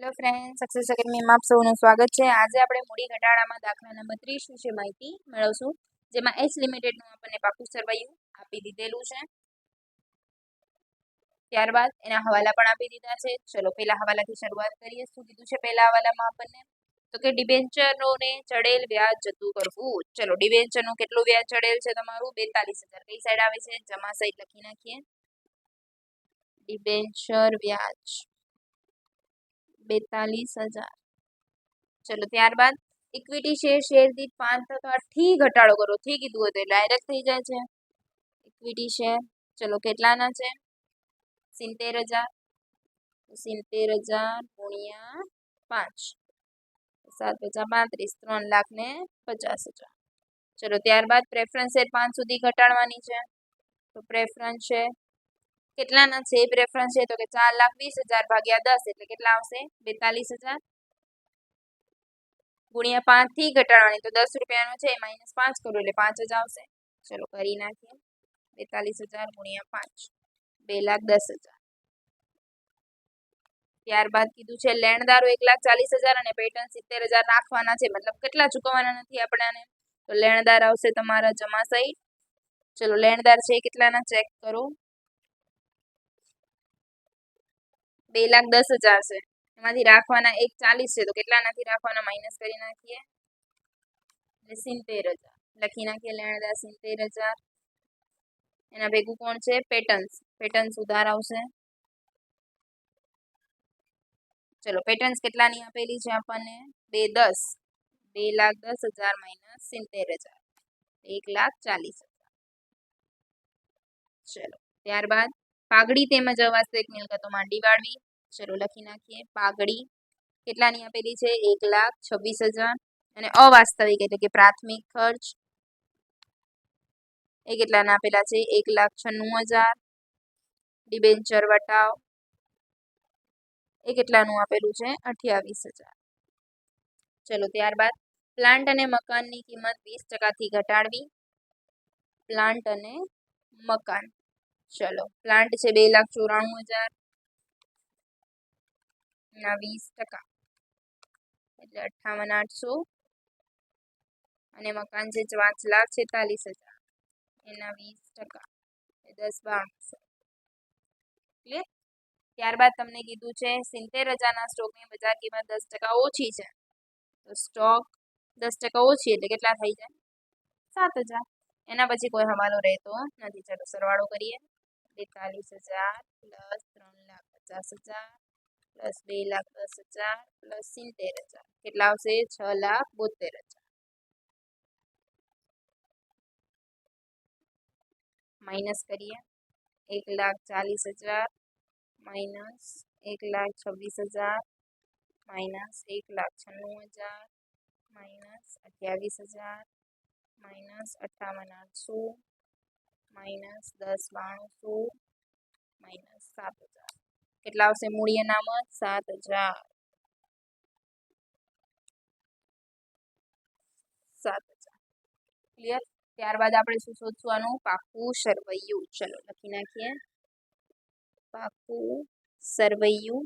Hello friend, success એકેડમીમાં આપ સૌનું સ્વાગત છે। આજે આપણે મૂડી ઘટાડામાં દાખલા નંબર 30 વિશે માહિતી મેળવશું, જેમાં એચ લિમિટેડનું આપણને પાકું સરવૈયું આપી દીધેલું છે। ત્યારબાદ એના હવાલા પણ આપી દીધા છે। ચલો પહેલા હવાલાથી શરૂઆત કરીએ। શું કીધું છે પહેલા હવાલામાં આપણને? તો કે ડિબેન્ચરોને ચડેલ વ્યાજ જતું કરવું। ચલો ડિબેન્ચરનું કેટલું વ્યાજ ચડેલ છે તમારું? 42,000। કઈ સાઈડ આવે છે? જમા સાઈડ લખી નાખીએ। ડિબેન્ચર વ્યાજ 42,000। ચલો ત્યારબાદ ઇક્વિટી શેર દીઠ 5% થી ઘટાડો કરો। થી કીધું હતું એટલે ડાયરેક્ટ થઈ જાય છે ઇક્વિટી શેર। ચલો કેટલાના છે? 70,000। 70,000 ગુણ્યા 5 7,35 3,50,000। ચલો ત્યારબાદ પ્રેફરન્સ શેર 5 સુધી ઘટાડવાની છે। તો પ્રેફરન્સ શેર કેટલાના છે? પ્રેફરન્સ છે તો કે 4,20,000 ભાગ્યા 10 એટલે કેટલા આવશે? 42,000 ગુણ્યા 5 થી ઘટાડવાની, તો 10 રૂપિયાનું છે -5 કરો એટલે 5 જ આવશે। ચલો કરી નાખીએ। 42,000 ગુણ્યા 5 2,10,000। ત્યારબાદ કીધું છે લેણદારો 1,40,000 અને પેટર્ન 70,000 નાખવાના છે, મતલબ કેટલા ચૂકવવાના નથી આપણે, તો લેણદાર આવશે તમારા જમા સહિત। ચલો લેણદાર છે કેટલાના ચેક કરો। 2,10,000 છે, એમાંથી રાખવાના 1,40 છે, તો કેટલા નથી રાખવાના? માઇનસ કરી નાખીએ એટલે 70,000 લખી નાખીએ। લેણદાર 70,000, એના ભેગું કોણ છે? પેટર્ન્સ। પેટર્ન્સ ઉધાર આવશે। ચલો પેટર્ન્સ કેટલાની આપેલી છે આપણને? 2,10। 2,10,000 માઇનસ 70,000 1,40,000। ચલો ત્યારબાદ પાઘડી તેમજ અવાસ્તવિક મિલકતોમાં ડીવાળવી। ચલો લખી નાખીએ। પાઘડી કેટલાની આપેલી છે? 1,26,000 અને અવાસ્તવિક એટલે કે પ્રાથમિક ખર્ચ એ કેટલાના આપેલા છે? 1,96,000। ડિબેન્ચર વટાવ એ કેટલાનું આપેલું છે? 28,000। ચલો ત્યારબાદ પ્લાન્ટ અને મકાનની કિંમત 20% થી ઘટાડવી। પ્લાન્ટ અને મકાન, ચલો પ્લાન્ટ છે 2,94,000 ના 20% એટલે 58,800 અને મકાન છે 5,46,000 એના 20% 10,92,000। ક્લિયર? ત્યારબાદ તમને કીધું છે 70,000 ના સ્ટોકની બજાર કિંમત 10% ઓછી છે, તો સ્ટોક 10% ઓછી એટલે કેટલા થઈ જાય? 7,000। એના પછી કોઈ હવાલો રહેતો નથી। ચલો સરવાળો કરીએ। 42,000 પ્લસ 3,50,000 પ્લસ 2,10,000 પ્લસ 70,000 કેટલા આવશે? 6,72,000 માઇનસ કરીએ। 1,40,000 minus 1,26,000 minus 1,96,000 minus 28,000 minus 58,800 minus 10,92,000 minus 7,000 કેટલા આવશે? મૂડી અનામત 7,000। 7,000 ક્લિયર? ત્યારબાદ આપણે શું શોધવાનું? પાકું સરવૈયું। ચલો લખી નાખીએ। પાકું સરવૈયું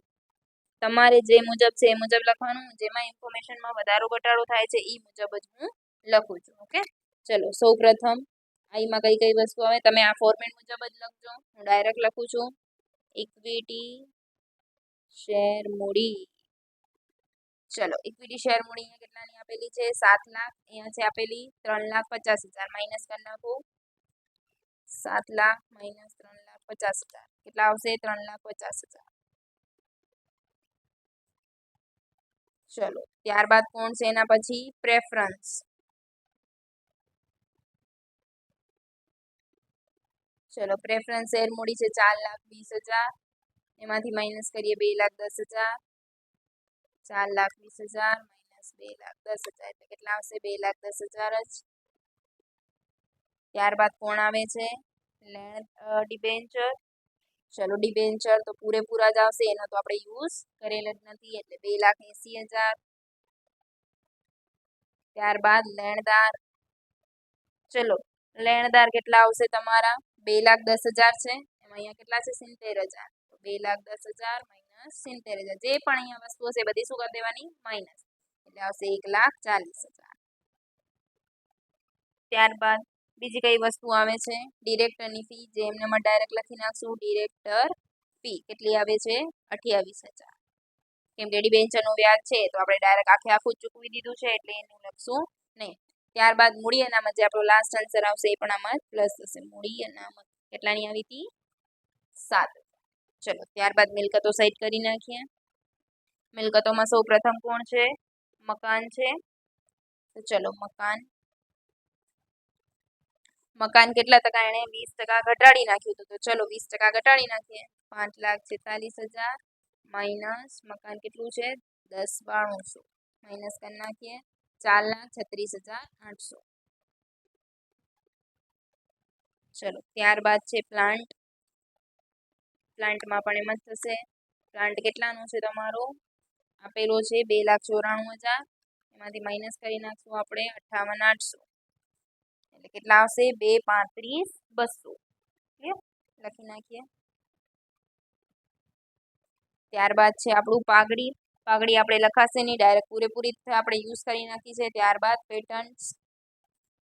તમારે જે મુજબ છે એ મુજબ લખવાનું, જેમાં ઇન્ફોર્મેશનમાં વધારો ઘટાડો થાય છે એ મુજબ જ હું લખું છું। ઓકે, ચલો સૌપ્રથમ આમાં કઈ કઈ વસ્તુ આવે તમે આ ફોર્મેટ મુજબ જ લખજો, હું ડાયરેક્ટ લખું છું। ઇક્વિટી શેર મૂડી, ચલો ઇક્વિટી શેર મૂડી અહીંયા કેટલાની આપેલી છે? 7 લાખ। અહીંયા છે આપેલી 3,50,000 માઇનસ કરી નાખો। 7 લાખ માઇનસ 3,50,000 કેટલા આવશે? 3,50,000। ચલો ત્યારબાદ કોણ છે એના પછી? પ્રેફરન્સ। ચલો પ્રેફરન્સ શેર મૂડી છે 4,20,000, એમાંથી માઇનસ કરીએ 2,10,000। 4,20,000 માઇનસ 2,10,000 એટલે કેટલા આવશે? 2,10,000 જ। ત્યારબાદ કોણ આવે છે? ડિબેન્ચર। ચલો ડિબેન્ચર તો પૂરેપૂરા જ આવશે, એનો તો આપણે યુઝ કરેલ જ નથી એટલે 2,80,000। ત્યારબાદ લેણદાર, ચલો લેણદાર કેટલા આવશે તમારા? 2,10,000 છે, એમાં અહીંયા કેટલા છે? 70,000, તો 2,10,000 માઇનસ -70,000 જે પણ અહીંયા વસ્તુ હશે બધી શું કરી દેવાની માઇનસ એટલે આવશે 1,40,000 ત્યારબાદ બીજી કઈ વસ્તુ આવે છે ડિરેક્ટરની ફી જે એમને ડાયરેક્ટ લખી નાખશું ડિરેક્ટર ફી કેટલી આવે છે 28,000 કેમ કે ડિબેન્ચરનું વ્યાજ છે તો આપણે ડાયરેક્ટ આખું ચૂકવી દીધું છે એટલે એનું લખશું નહીં ત્યારબાદ મૂડી અનામત જે આપણો લાસ્ટ આન્સર આવશે એ પણ આમાં પ્લસ થશે મૂડી અનામત કેટલાની આવી હતી 7 ચલો ત્યારબાદ મિલકતો સાઈડ કરી નાખીએ મિલકતોમાં સૌ પ્રથમ કોણ છે મકાન છે તો ચલો મકાન કેટલા ટકા એને 20% ઘટાડી નાખ્યું હતું તો ચલો 20% ઘટાડી નાખીએ 5,46,000 માઇનસ મકાન કેટલું છે 10,9200 માઇનસ કરી નાખીએ 4,36,800 ચલો ત્યારબાદ છે પ્લાન્ટમાં પણ એમ જ થશે પ્લાન્ટ કેટલાનો છે તમારો આપેલો છે 2,94,000 એમાંથી માઇનસ કરી નાખશું આપણે 58,800 એટલે કેટલા આવશે 2,35,200 લખી નાખીએ ત્યારબાદ છે આપણું પાઘડી આપણે લખાશે નહીં ડાયરેક્ટ પૂરેપૂરી આપણે યુઝ કરી નાખી છે ત્યારબાદ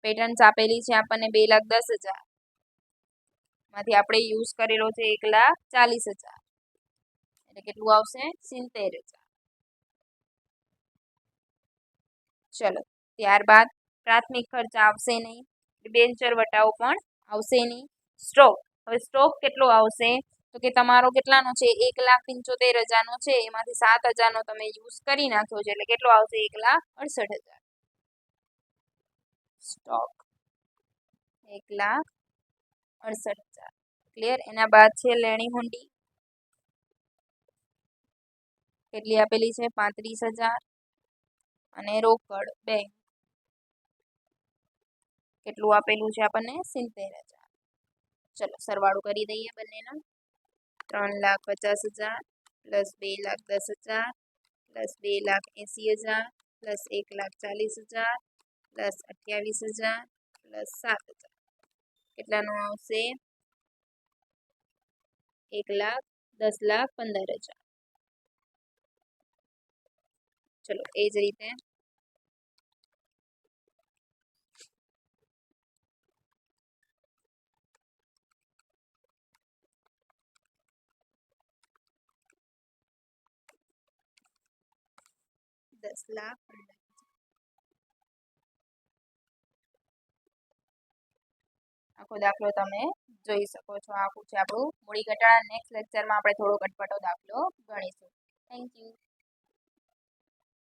પેટર્ન્સ આપેલી છે આપણને 2,10,000 માંથી આપણે યુઝ કરેલો છે 1,40,000 એટલે કેટલું આવશે 70,000 ચલો ત્યારબાદ પ્રાથમિક ખર્ચ આવશે નહીં ડિબેન્ચર વટાવો પણ આવશે નહીં સ્ટોક હવે સ્ટોક કેટલો આવશે તો કે તમારો કેટલાનો છે 1,75,000 છે એમાંથી 7,000 તમે યુઝ કરી નાખ્યો છે એટલે કેટલો આવશે 1,68,000 સ્ટોક 1,68,000 ક્લિયર એના બાદ છે લેણી હુંડી કેટલી આપેલી છે 35,000 અને રોકડ બેંક કેટલું આપેલું છે આપણને 70,000 ચલો સરવાળો કરી દઈએ બંનેનો 3,50,000 plus 2,10,000 plus 2,80,000 plus 1,40,000 plus 28,000 plus 7,000 કેટલાનું આવશે 1,10,15,000 ચલો એ જ રીતે આખો દાખલો તમે જોઈ શકો છો આખું છે આપણું મૂડી ઘટાડા નેક્સ્ટ લેક્ચરમાં આપણે થોડો કટપટો દાખલો ગણીશું થેન્ક યુ